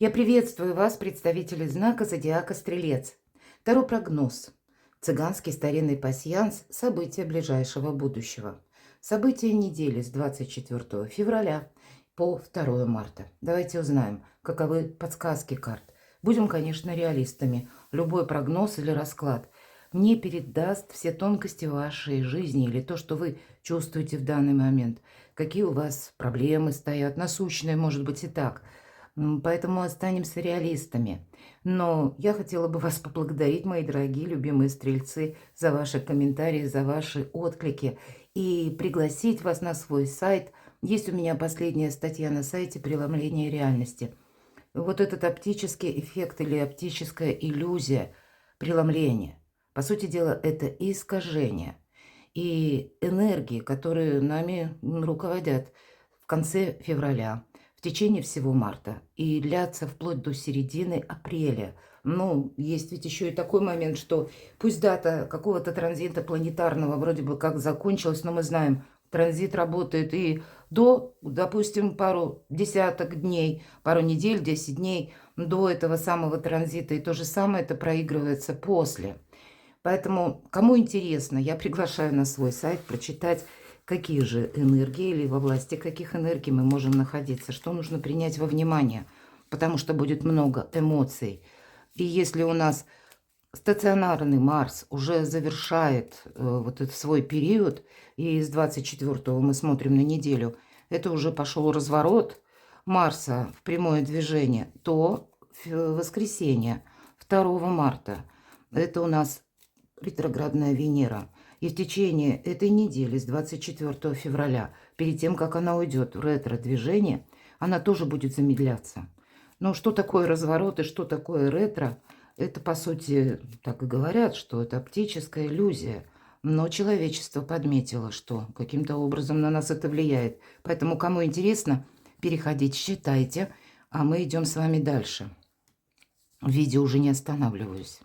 Я приветствую вас, представители знака зодиака Стрелец. Таро прогноз. Цыганский старинный пасьянс. События ближайшего будущего. События недели с 24 февраля по 2 марта. Давайте узнаем, каковы подсказки карт. Будем, конечно, реалистами. Любой прогноз или расклад не передаст все тонкости вашей жизни или то, что вы чувствуете в данный момент. Какие у вас проблемы стоят, насущные, может быть, и так. Поэтому останемся реалистами. Но я хотела бы вас поблагодарить, мои дорогие любимые стрельцы, за ваши комментарии, за ваши отклики и пригласить вас на свой сайт. Есть у меня последняя статья на сайте «Преломление реальности». Вот этот оптический эффект или оптическая иллюзия преломления. По сути дела, это искажение. И энергии, которые нами руководят в конце февраля, в течение всего марта и длятся вплоть до середины апреля. Ну, есть ведь еще и такой момент, что пусть дата какого-то транзита планетарного вроде бы как закончилась, но мы знаем, транзит работает и до, допустим, пару десяток дней, пару недель, 10 дней до этого самого транзита. И то же самое это проигрывается после. Поэтому, кому интересно, я приглашаю на свой сайт прочитать, какие же энергии или во власти каких энергий мы можем находиться, что нужно принять во внимание, потому что будет много эмоций. И если у нас стационарный Марс уже завершает вот этот свой период, и с 24-го мы смотрим на неделю, это уже пошел разворот Марса в прямое движение, то в воскресенье 2 марта это у нас ретроградная Венера. И в течение этой недели, с 24 февраля, перед тем, как она уйдет в ретро-движение, она тоже будет замедляться. Но что такое разворот и что такое ретро? Это, по сути, так и говорят, что это оптическая иллюзия. Но человечество подметило, что каким-то образом на нас это влияет. Поэтому, кому интересно, переходите, читайте, а мы идем с вами дальше. В видео уже не останавливаюсь.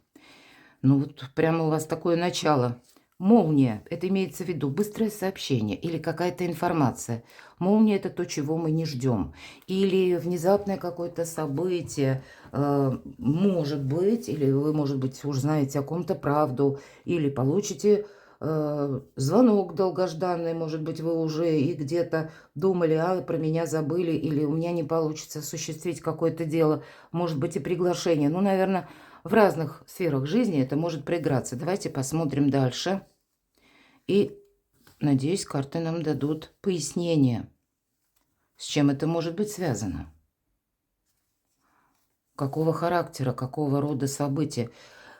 Ну вот прямо у вас такое начало. Молния, это имеется в виду быстрое сообщение или какая-то информация. Молния – это то, чего мы не ждем. Или внезапное какое-то событие, может быть, или вы, может быть, уже знаете о ком-то правду, или получите звонок долгожданный, может быть, вы уже и где-то думали, а про меня забыли, или у меня не получится осуществить какое-то дело, может быть, и приглашение. Ну, наверное, в разных сферах жизни это может проиграться. Давайте посмотрим дальше. И, надеюсь, карты нам дадут пояснение, с чем это может быть связано. Какого характера, какого рода события.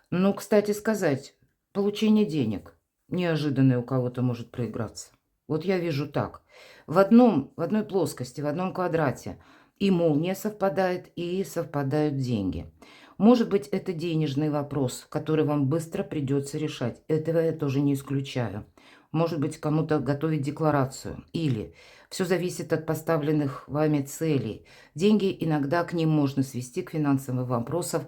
Ну, кстати сказать, получение денег неожиданное у кого-то может проиграться. Вот я вижу так. В одной плоскости, в одном квадрате и молния совпадает, и совпадают деньги. Может быть, это денежный вопрос, который вам быстро придется решать. Этого я тоже не исключаю. Может быть, кому-то готовить декларацию. Или все зависит от поставленных вами целей. Деньги иногда к ним можно свести, к финансовым вопросам.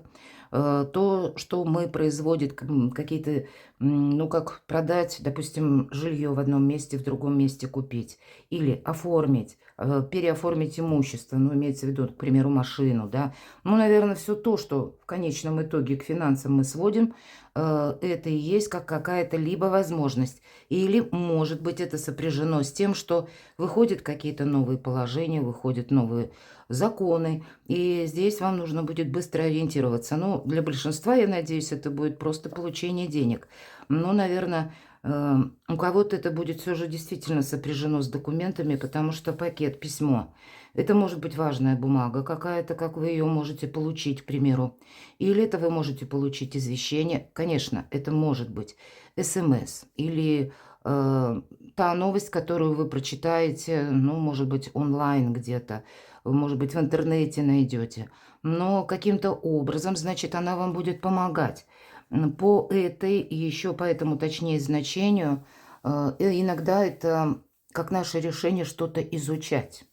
То, что мы производим, какие-то, ну, как продать, допустим, жилье в одном месте, в другом месте купить. Или оформить, переоформить имущество, ну, имеется в виду, к примеру, машину, да. Ну, наверное, все то, что в конечном итоге к финансам мы сводим, это и есть как какая-то либо возможность. Или, может быть, это сопряжено с тем, что выходят какие-то новые положения, выходят новые законы, и здесь вам нужно будет быстро ориентироваться. Ну, для большинства, я надеюсь, это будет просто получение денег. Ну, наверное, у кого-то это будет все же действительно сопряжено с документами, потому что пакет, письмо, это может быть важная бумага какая-то, как вы ее можете получить, к примеру. Или это вы можете получить извещение. Конечно, это может быть СМС или та новость, которую вы прочитаете, ну, может быть, онлайн где-то, может быть, в интернете найдете. Но каким-то образом, значит, она вам будет помогать. По этой, еще по этому, точнее, значению, иногда это как наше решение что-то изучать.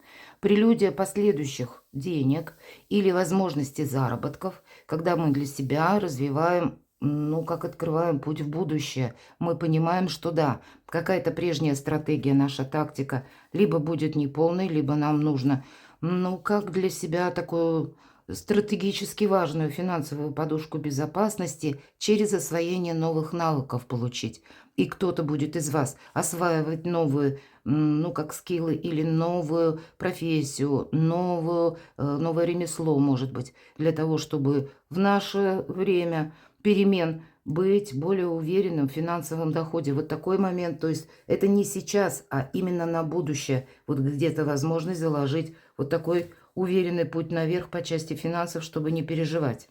Прелюдия последующих денег или возможности заработков, когда мы для себя развиваем, ну, как открываем путь в будущее. Мы понимаем, что да, какая-то прежняя стратегия, наша тактика либо будет неполной, либо нам нужно, ну, как для себя такую стратегически важную финансовую подушку безопасности через освоение новых навыков получить. И кто-то будет из вас осваивать новые, ну, как скиллы или новую профессию, новое ремесло, может быть, для того, чтобы в наше время перемен быть более уверенным в финансовом доходе. Вот такой момент, то есть это не сейчас, а именно на будущее. Вот где-то возможность заложить вот такой уверенный путь наверх по части финансов, чтобы не переживать.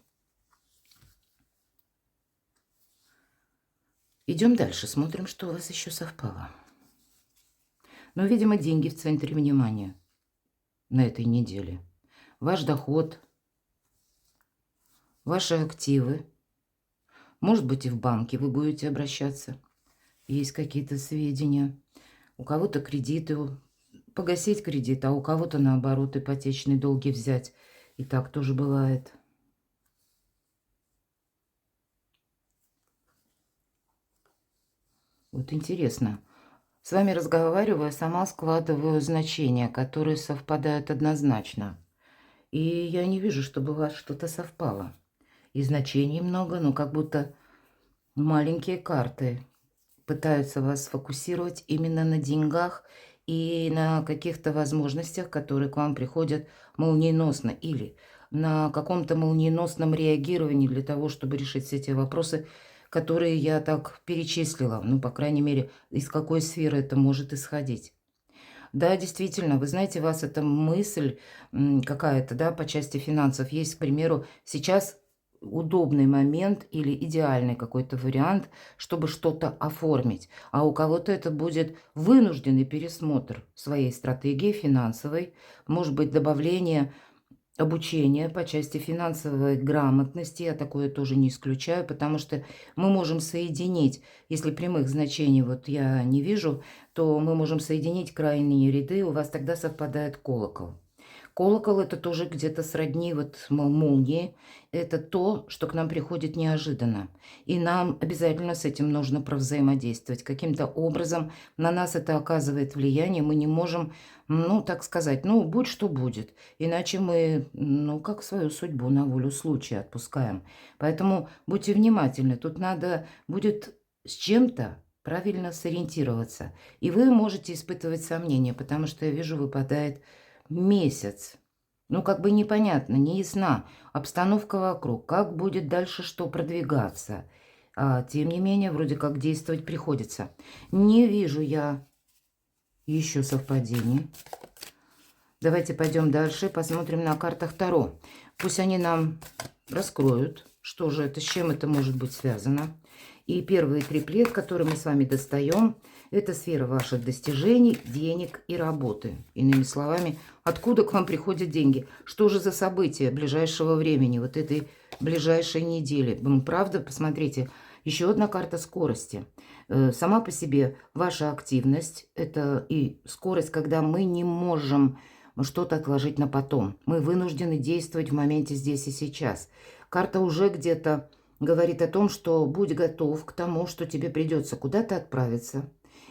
Идем дальше, смотрим, что у вас еще совпало. Ну, видимо, деньги в центре внимания на этой неделе. Ваш доход, ваши активы. Может быть, и в банке вы будете обращаться. Есть какие-то сведения. У кого-то кредиты, погасить кредит, а у кого-то, наоборот, ипотечные долги взять. И так тоже бывает. Вот интересно. С вами разговариваю, сама складываю значения, которые совпадают однозначно. И я не вижу, чтобы у вас что-то совпало. И значений много, но как будто маленькие карты пытаются вас сфокусировать именно на деньгах и на каких-то возможностях, которые к вам приходят молниеносно, или на каком-то молниеносном реагировании для того, чтобы решить все те вопросы, которые я так перечислила. Ну, по крайней мере, из какой сферы это может исходить. Да, действительно, вы знаете, у вас эта мысль какая-то, да, по части финансов есть, к примеру, сейчас удобный момент или идеальный какой-то вариант, чтобы что-то оформить. А у кого-то это будет вынужденный пересмотр своей стратегии финансовой, может быть, добавление обучение по части финансовой грамотности, я такое тоже не исключаю, потому что мы можем соединить, если прямых значений вот я не вижу, то мы можем соединить крайние ряды, у вас тогда совпадает колокол. Колокол – это тоже где-то сродни вот молнии. Это то, что к нам приходит неожиданно. И нам обязательно с этим нужно провзаимодействовать. Каким-то образом на нас это оказывает влияние. Мы не можем, ну, так сказать, ну, будь что будет. Иначе мы, ну, как свою судьбу на волю случая отпускаем. Поэтому будьте внимательны. Тут надо будет с чем-то правильно сориентироваться. И вы можете испытывать сомнения, потому что, я вижу, выпадает месяц. Ну, как бы непонятно, не ясна обстановка вокруг, как будет дальше что продвигаться. А, тем не менее, вроде как действовать приходится. Не вижу я еще совпадений. Давайте пойдем дальше, посмотрим на картах Таро. Пусть они нам раскроют, что же это, с чем это может быть связано. И первый триплет, который мы с вами достаем, это сфера ваших достижений, денег и работы. Иными словами, откуда к вам приходят деньги? Что же за события ближайшего времени, вот этой ближайшей недели? Правда, посмотрите, еще одна карта скорости. Сама по себе ваша активность, это и скорость, когда мы не можем что-то отложить на потом. Мы вынуждены действовать в моменте здесь и сейчас. Карта уже где-то говорит о том, что будь готов к тому, что тебе придется куда-то отправиться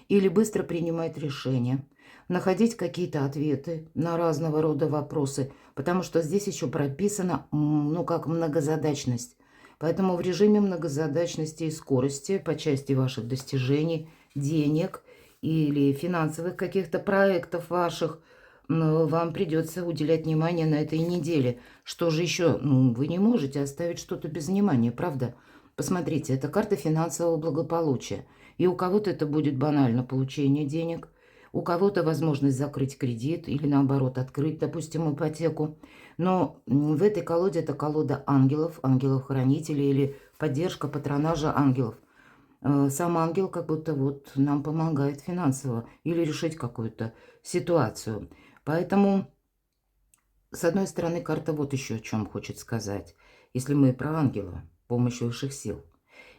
или быстро принимать решения, находить какие-то ответы на разного рода вопросы, потому что здесь еще прописано, ну, как многозадачность. Поэтому в режиме многозадачности и скорости по части ваших достижений, денег или финансовых каких-то проектов ваших, вам придется уделять внимание на этой неделе. Что же еще? Ну, вы не можете оставить что-то без внимания, правда? Посмотрите, это карта финансового благополучия. И у кого-то это будет банально получение денег, у кого-то возможность закрыть кредит или, наоборот, открыть, допустим, ипотеку. Но в этой колоде это колода ангелов, ангелов-хранителей или поддержка патронажа ангелов. Сам ангел как будто вот нам помогает финансово или решить какую-то ситуацию. Поэтому, с одной стороны, карта вот еще о чем хочет сказать. Если мы про ангела, помощь высших сил.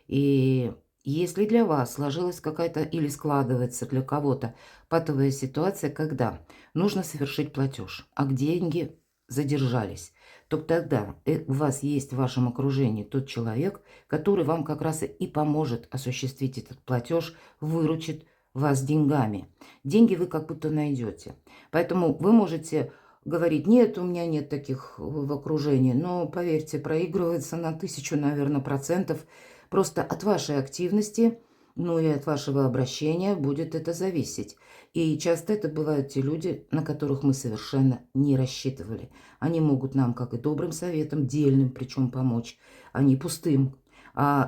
И если для вас сложилась какая-то или складывается для кого-то патовая ситуация, когда нужно совершить платеж, а деньги задержались, то тогда у вас есть в вашем окружении тот человек, который вам как раз и поможет осуществить этот платеж, выручит вас деньгами. Деньги вы как будто найдете. Поэтому вы можете говорить, нет, у меня нет таких в окружении. Но, поверьте, проигрывается на 1000, наверное, процентов. Просто от вашей активности, ну и от вашего обращения будет это зависеть. И часто это бывают те люди, на которых мы совершенно не рассчитывали. Они могут нам, как и добрым советом, дельным причем помочь, а не пустым.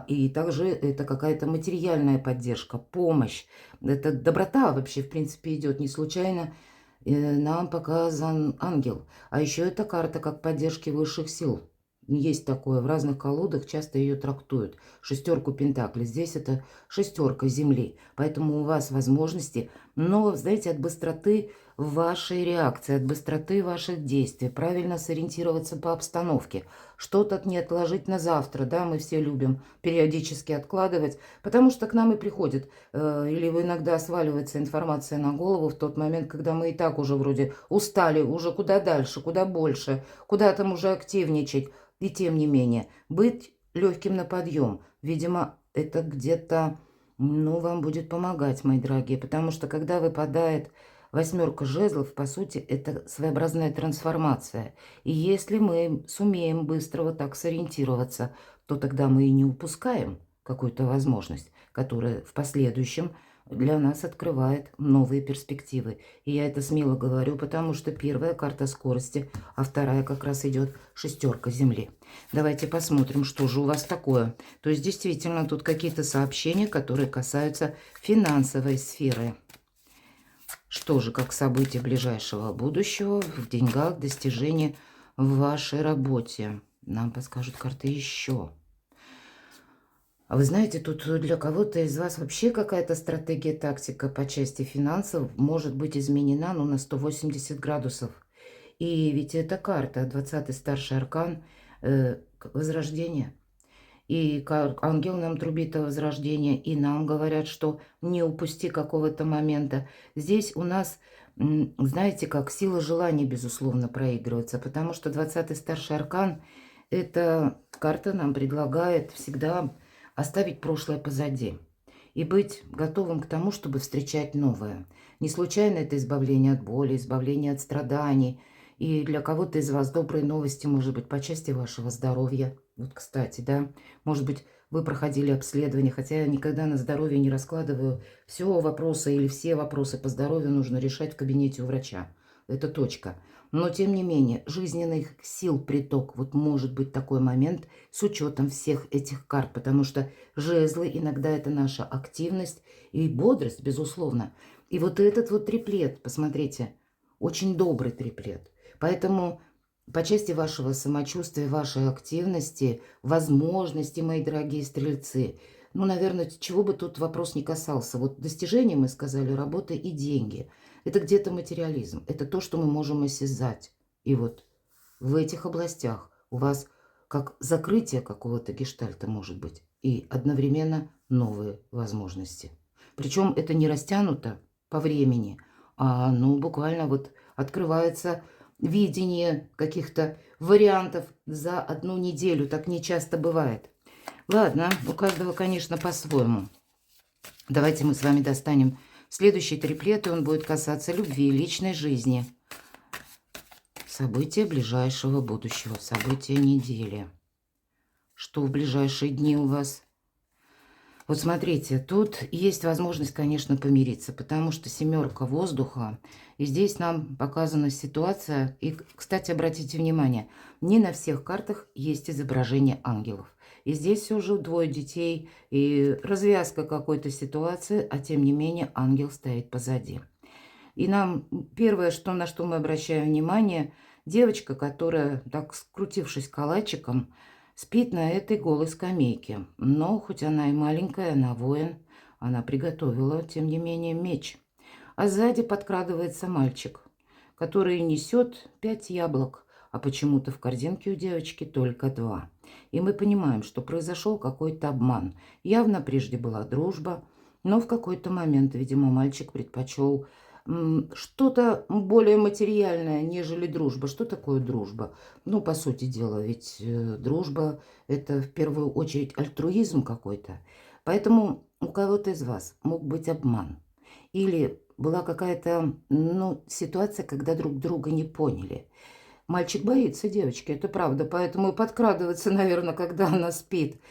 И также это какая-то материальная поддержка, помощь. Это доброта вообще, в принципе, идет не случайно. Нам показан ангел. А еще эта карта как поддержки высших сил. Есть такое, в разных колодах часто ее трактуют. Шестерку пентаклей. Здесь это шестерка земли. Поэтому у вас возможности, но, знаете, от быстроты вашей реакции, от быстроты ваших действий, правильно сориентироваться по обстановке. Что-то не отложить на завтра, да, мы все любим периодически откладывать, потому что к нам и приходит, или иногда сваливается информация на голову в тот момент, когда мы и так уже вроде устали, уже куда дальше, куда больше, куда там уже активничать. И тем не менее, быть легким на подъем, видимо, это где-то, ну, вам будет помогать, мои дорогие, потому что когда выпадает восьмерка жезлов, по сути, это своеобразная трансформация. И если мы сумеем быстро вот так сориентироваться, то тогда мы и не упускаем какую-то возможность, которая в последующем для нас открывает новые перспективы. И я это смело говорю, потому что первая карта скорости, а вторая как раз идет шестерка земли. Давайте посмотрим, что же у вас такое. То есть действительно тут какие-то сообщения, которые касаются финансовой сферы. Что же, как события ближайшего будущего в деньгах, достижения в вашей работе? Нам подскажут карты еще. А вы знаете, тут для кого-то из вас вообще какая-то стратегия, тактика по части финансов может быть изменена, ну, на 180 градусов. И ведь эта карта, 20-й старший аркан, возрождение. И ангел нам трубит о возрождении, и нам говорят, что не упусти какого-то момента. Здесь у нас, знаете, как сила желания, безусловно, проигрывается, потому что 20-й старший аркан, эта карта нам предлагает всегда оставить прошлое позади и быть готовым к тому, чтобы встречать новое. Не случайно это избавление от боли, избавление от страданий. И для кого-то из вас добрые новости, может быть, по части вашего здоровья. Вот, кстати, да, может быть, вы проходили обследование, хотя я никогда на здоровье не раскладываю. Все вопросы или все вопросы по здоровью нужно решать в кабинете у врача. Это точка. Но, тем не менее, жизненных сил приток, вот может быть такой момент с учетом всех этих карт, потому что жезлы иногда это наша активность и бодрость, безусловно. И вот этот вот триплет, посмотрите, очень добрый триплет. Поэтому по части вашего самочувствия, вашей активности, возможности, мои дорогие стрельцы, ну, наверное, чего бы тут вопрос не касался. Вот достижения, мы сказали, работа и деньги. Это где-то материализм. Это то, что мы можем осязать. И вот в этих областях у вас как закрытие какого-то гештальта может быть и одновременно новые возможности. Причем это не растянуто по времени, а ну буквально вот открывается видение каких-то вариантов за одну неделю. Так не часто бывает. Ладно, у каждого, конечно, по-своему. Давайте мы с вами достанем следующий триплет, и он будет касаться любви, личной жизни. События ближайшего будущего, события недели. Что в ближайшие дни у вас? Вот смотрите, тут есть возможность, конечно, помириться, потому что семерка воздуха, и здесь нам показана ситуация. И, кстати, обратите внимание, не на всех картах есть изображение ангелов. И здесь уже двое детей, и развязка какой-то ситуации, а тем не менее ангел стоит позади. И нам первое, на что мы обращаем внимание, девочка, которая, так скрутившись калачиком, спит на этой голой скамейке. Но хоть она и маленькая, она воин, она приготовила, тем не менее, меч. А сзади подкрадывается мальчик, который несет 5 яблок, а почему-то в корзинке у девочки только 2. И мы понимаем, что произошел какой-то обман. Явно прежде была дружба, но в какой-то момент, видимо, мальчик предпочел что-то более материальное, нежели дружба. Что такое дружба? Ну, по сути дела, ведь дружба – это в первую очередь альтруизм какой-то. Поэтому у кого-то из вас мог быть обман. Или была какая-то, ну, ситуация, когда друг друга не поняли. Мальчик боится девочки, это правда, поэтому и подкрадывается, наверное, когда она спит,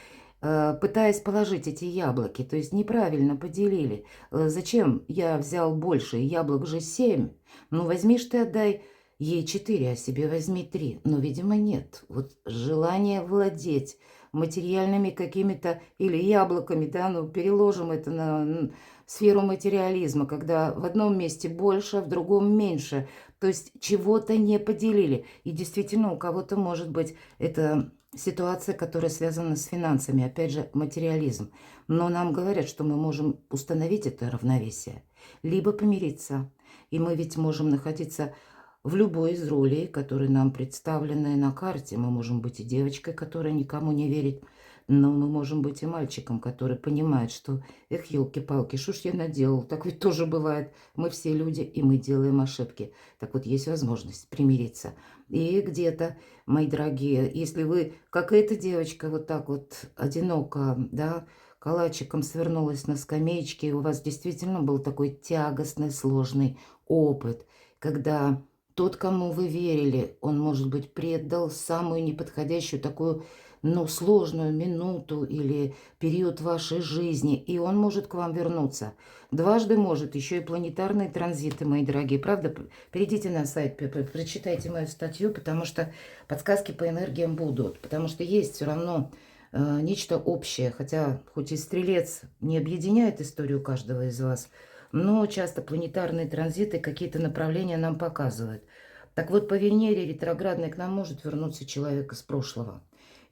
пытаясь положить эти яблоки, то есть неправильно поделили. Зачем я взял больше? Яблок же 7. Ну, возьми ж ты, отдай ей 4, а себе возьми 3. Но, видимо, нет. Вот желание владеть материальными какими-то или яблоками, да, ну, переложим это на сферу материализма, когда в одном месте больше, а в другом меньше. То есть чего-то не поделили. И действительно, у кого-то может быть это ситуация, которая связана с финансами, опять же, материализм. Но нам говорят, что мы можем установить это равновесие, либо помириться. И мы ведь можем находиться в любой из ролей, которые нам представлены на карте. Мы можем быть и девочкой, которая никому не верит, но мы можем быть и мальчиком, который понимает, что, эх, елки-палки, что ж я наделал? Так ведь тоже бывает. Мы все люди, и мы делаем ошибки. Так вот, есть возможность примириться. И где-то, мои дорогие, если вы, как эта девочка, вот так вот одиноко, да, калачиком свернулась на скамеечке, и у вас действительно был такой тягостный, сложный опыт, когда тот, кому вы верили, он, может быть, предал самую неподходящую такую, ну, сложную минуту или период вашей жизни, и он может к вам вернуться. Дважды может, еще и планетарные транзиты, мои дорогие. Правда, перейдите на сайт, прочитайте мою статью, потому что подсказки по энергиям будут. Потому что есть все равно нечто общее. Хотя, хоть и стрелец не объединяет историю каждого из вас, но часто планетарные транзиты какие-то направления нам показывают. Так вот, по Венере ретроградной к нам может вернуться человек из прошлого.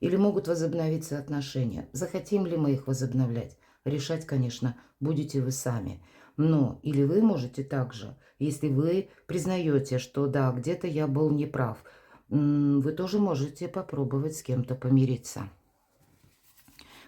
Или могут возобновиться отношения. Захотим ли мы их возобновлять? Решать, конечно, будете вы сами. Но или вы можете также, если вы признаете, что да, где-то я был неправ, вы тоже можете попробовать с кем-то помириться.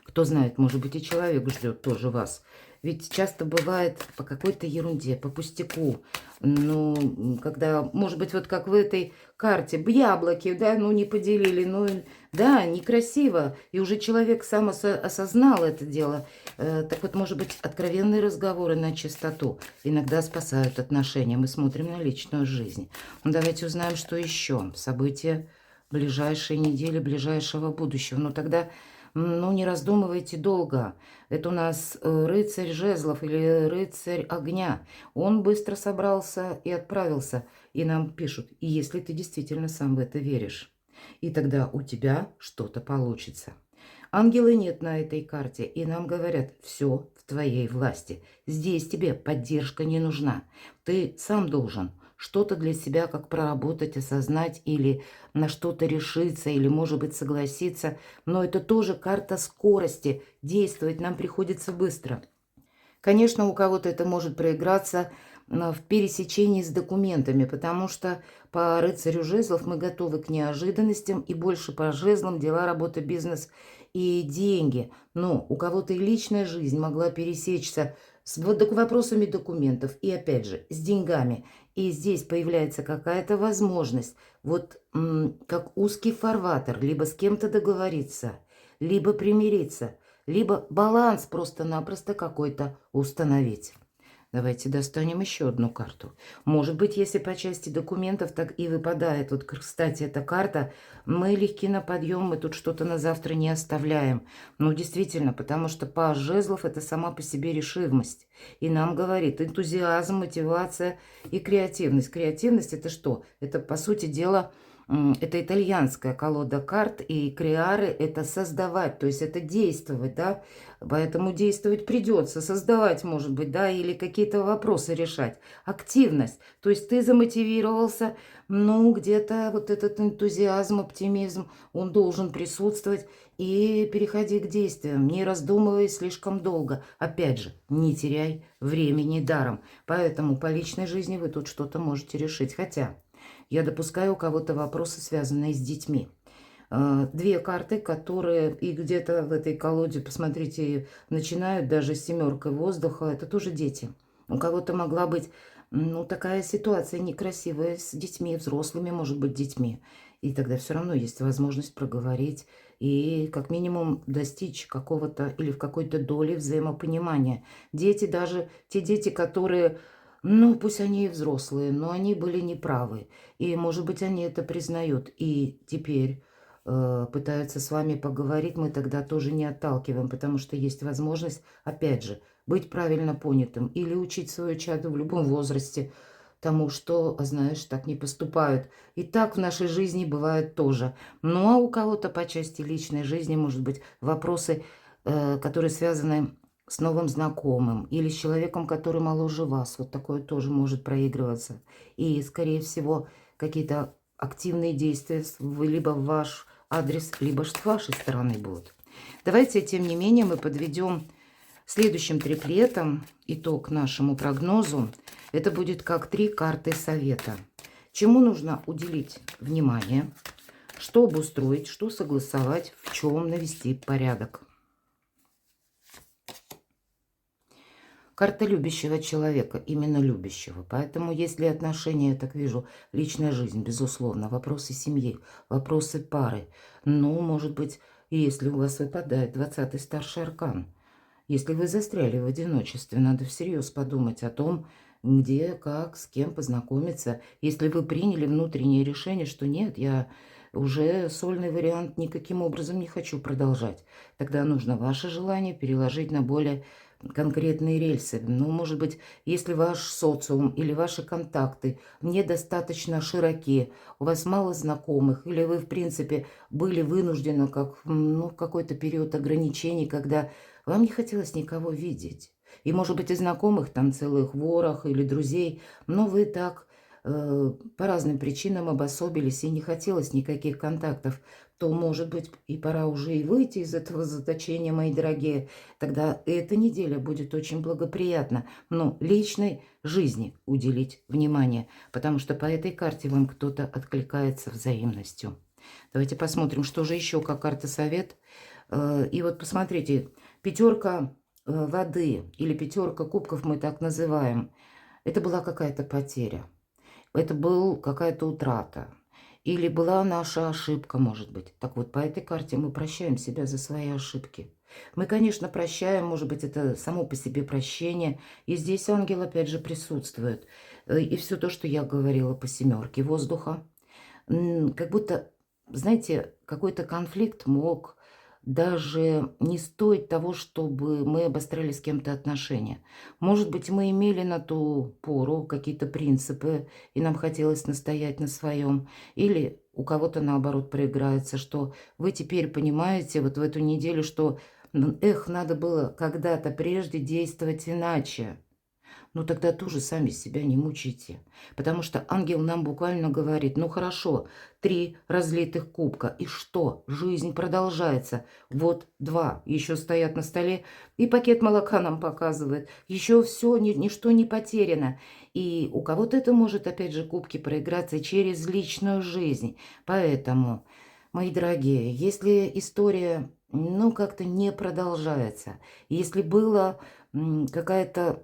Кто знает, может быть, и человек ждет тоже вас. Ведь часто бывает по какой-то ерунде, по пустяку. Ну, когда, может быть, вот как в этой карте, яблоки, да, ну, не поделили, ну, да, некрасиво. И уже человек сам осознал это дело. Так вот, может быть, откровенные разговоры на чистоту иногда спасают отношения. Мы смотрим на личную жизнь. Ну, давайте узнаем, что еще. События ближайшей недели, ближайшего будущего. Ну, тогда... Ну, не раздумывайте долго. Это у нас рыцарь жезлов или рыцарь огня. Он быстро собрался и отправился. И нам пишут, и если ты действительно сам в это веришь. И тогда у тебя что-то получится. Ангела нет на этой карте, и нам говорят, все в твоей власти. Здесь тебе поддержка не нужна. Ты сам должен что-то для себя как проработать, осознать или на что-то решиться, или, может быть, согласиться. Но это тоже карта скорости. Действовать нам приходится быстро. Конечно, у кого-то это может проиграться в пересечении с документами, потому что по рыцарю жезлов мы готовы к неожиданностям и больше по жезлам дела, работа, бизнес и деньги. Но у кого-то и личная жизнь могла пересечься с вопросами документов и, опять же, с деньгами. И здесь появляется какая-то возможность, вот как узкий фарватер, либо с кем-то договориться, либо примириться, либо баланс просто-напросто какой-то установить. Давайте достанем еще одну карту. Может быть, если по части документов так и выпадает, вот, кстати, эта карта, мы легки на подъем, мы тут что-то на завтра не оставляем. Ну, действительно, потому что паж жезлов – это сама по себе решимость. И нам говорит энтузиазм, мотивация и креативность. Креативность – это что? Это, по сути дела, это итальянская колода карт, и креары – это создавать, то есть это действовать, да, поэтому действовать придется, создавать, может быть, да, или какие-то вопросы решать. Активность, то есть ты замотивировался, ну, где-то вот этот энтузиазм, оптимизм, он должен присутствовать, и переходи к действиям, не раздумывай слишком долго. Опять же, не теряй времени даром, поэтому по личной жизни вы тут что-то можете решить, хотя... Я допускаю у кого-то вопросы, связанные с детьми. Две карты, которые и где-то в этой колоде, посмотрите, начинают даже с семеркой воздуха. Это тоже дети. У кого-то могла быть, ну, такая ситуация некрасивая с детьми, взрослыми, может быть, детьми. И тогда все равно есть возможность проговорить и как минимум достичь какого-то или в какой-то доле взаимопонимания. Дети, даже те дети, которые Ну, пусть они и взрослые, но они были неправы. И, может быть, они это признают. И теперь пытаются с вами поговорить, мы тогда тоже не отталкиваем, потому что есть возможность, опять же, быть правильно понятым или учить свою чаду в любом возрасте тому, что, знаешь, так не поступают. И так в нашей жизни бывает тоже. Ну, а у кого-то по части личной жизни, может быть, вопросы, которые связаны с новым знакомым или с человеком, который моложе вас. Вот такое тоже может проигрываться. И, скорее всего, какие-то активные действия либо в ваш адрес, либо с вашей стороны будут. Давайте, тем не менее, мы подведем следующим триплетом итог нашему прогнозу. Это будет как 3 карты совета. Чему нужно уделить внимание, что обустроить, что согласовать, в чем навести порядок. Карта любящего человека, именно любящего. Поэтому, если отношения, я так вижу, личная жизнь, безусловно, вопросы семьи, вопросы пары, ну, может быть, и если у вас выпадает 20-й старший аркан, если вы застряли в одиночестве, надо всерьез подумать о том, где, как, с кем познакомиться. Если вы приняли внутреннее решение, что нет, я уже сольный вариант никаким образом не хочу продолжать, тогда нужно ваше желание переложить на более конкретные рельсы. Ну, может быть, если ваш социум или ваши контакты недостаточно широки, у вас мало знакомых, или вы, в принципе, были вынуждены как, ну, какой-то период ограничений, когда вам не хотелось никого видеть. И, может быть, и знакомых там целых ворох или друзей, но вы так по разным причинам обособились и не хотелось никаких контактов, то, может быть, и пора уже и выйти из этого заточения, мои дорогие. Тогда эта неделя будет очень благоприятна. Но личной жизни уделить внимание, потому что по этой карте вам кто-то откликается взаимностью. Давайте посмотрим, что же еще, как карта совет. И вот посмотрите, пятерка воды или пятерка кубков мы так называем. Это была какая-то потеря. Это была какая-то утрата. Или была наша ошибка, может быть. Так вот, по этой карте мы прощаем себя за свои ошибки. Мы, конечно, прощаем, может быть, это само по себе прощение. И здесь ангел, опять же, присутствует. И все то, что я говорила по семерке воздуха. Как будто, знаете, какой-то конфликт мог даже не стоить того, чтобы мы обостряли с кем-то отношения. Может быть, мы имели на ту пору какие-то принципы, и нам хотелось настоять на своем. Или у кого-то, наоборот, проиграется, что вы теперь понимаете вот в эту неделю, что, эх, надо было когда-то прежде действовать иначе. Ну тогда тоже сами себя не мучайте. Потому что ангел нам буквально говорит, ну хорошо, 3 разлитых кубка. И что? Жизнь продолжается. Вот 2 еще стоят на столе. И пакет молока нам показывает. Еще все, ничто не потеряно. И у кого-то это может, опять же, кубки проиграться через личную жизнь. Поэтому, мои дорогие, если история, ну, как-то не продолжается, если была какая-то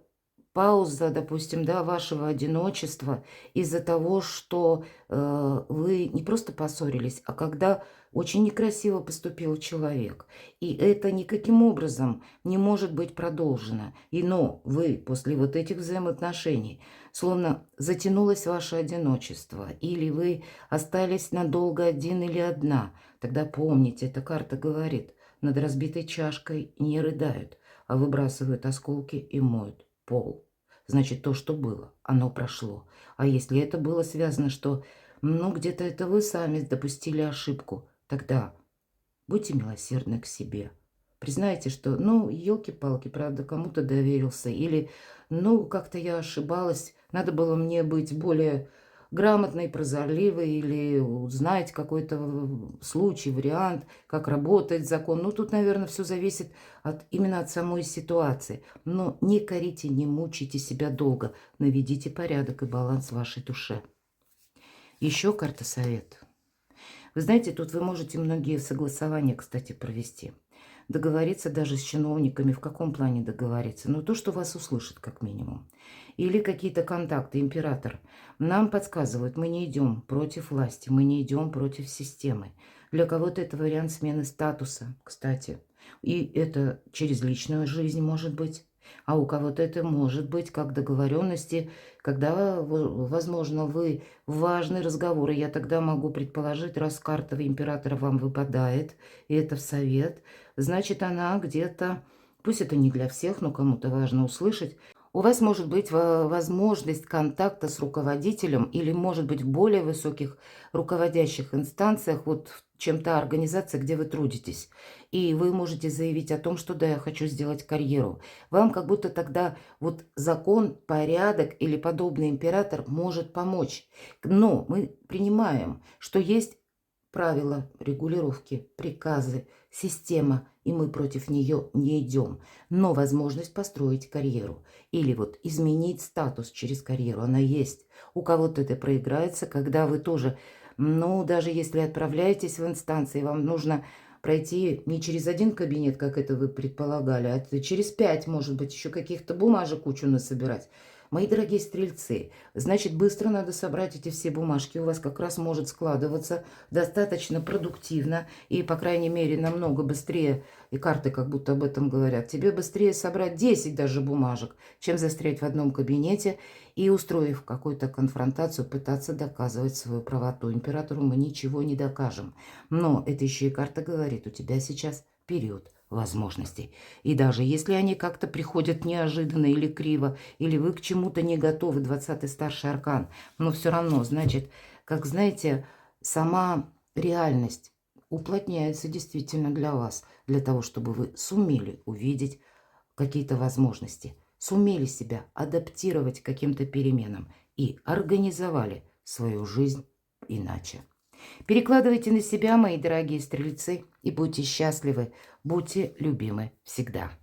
пауза, допустим, да, вашего одиночества из-за того, что вы не просто поссорились, а когда очень некрасиво поступил человек. И это никаким образом не может быть продолжено. Но вы после вот этих взаимоотношений, словно затянулось ваше одиночество, или вы остались надолго один или одна, тогда помните, эта карта говорит, над разбитой чашкой не рыдают, а выбрасывают осколки и моют пол. Значит, то, что было, оно прошло. А если это было связано, что, ну, где-то это вы сами допустили ошибку, тогда будьте милосердны к себе. Признайте, что, ну, елки-палки, правда, кому-то доверился. Или, ну, как-то я ошибалась, надо было мне быть более грамотной, прозорливой или узнать какой-то случай, вариант, как работает закон. Ну, тут, наверное, все зависит именно от самой ситуации. Но не корите, не мучайте себя долго. Наведите порядок и баланс в вашей душе. Еще карта совет. Вы знаете, тут вы можете многие согласования, кстати, провести. Договориться даже с чиновниками. В каком плане договориться? Ну, то, что вас услышат, как минимум. Или какие-то контакты. Император. Нам подсказывают, мы не идем против власти, мы не идем против системы. Для кого-то это вариант смены статуса, кстати. И это через личную жизнь может быть. А у кого-то это может быть как договоренности, когда, возможно, вы в важный разговор, и я тогда могу предположить, раз карта императора вам выпадает, и это в совет, значит, она где-то, пусть это не для всех, но кому-то важно услышать, у вас может быть возможность контакта с руководителем или, может быть, в более высоких руководящих инстанциях, вот чем та организация, где вы трудитесь. И вы можете заявить о том, что да, я хочу сделать карьеру. Вам как будто тогда вот закон, порядок или подобный император может помочь. Но мы принимаем, что есть правила, регулировки, приказы, система, и мы против нее не идем. Но возможность построить карьеру или вот изменить статус через карьеру, она есть. У кого-то это проиграется, когда вы тоже, ну, даже если отправляетесь в инстанции, вам нужно пройти не через один кабинет, как это вы предполагали, а через 5, может быть, еще каких-то бумажек кучу насобирать. Мои дорогие стрельцы, значит, быстро надо собрать эти все бумажки. У вас как раз может складываться достаточно продуктивно и, по крайней мере, намного быстрее, и карты как будто об этом говорят, тебе быстрее собрать 10 даже бумажек, чем застрять в одном кабинете и, устроив какую-то конфронтацию, пытаться доказывать свою правоту. Императору мы ничего не докажем. Но это еще и карта говорит, у тебя сейчас период возможностей. И даже если они как-то приходят неожиданно или криво, или вы к чему-то не готовы, 20-й старший аркан, но все равно, значит, как знаете, сама реальность уплотняется действительно для вас, для того, чтобы вы сумели увидеть какие-то возможности, сумели себя адаптировать к каким-то переменам и организовали свою жизнь иначе. Перекладывайте на себя, мои дорогие стрельцы, и будьте счастливы, будьте любимы всегда.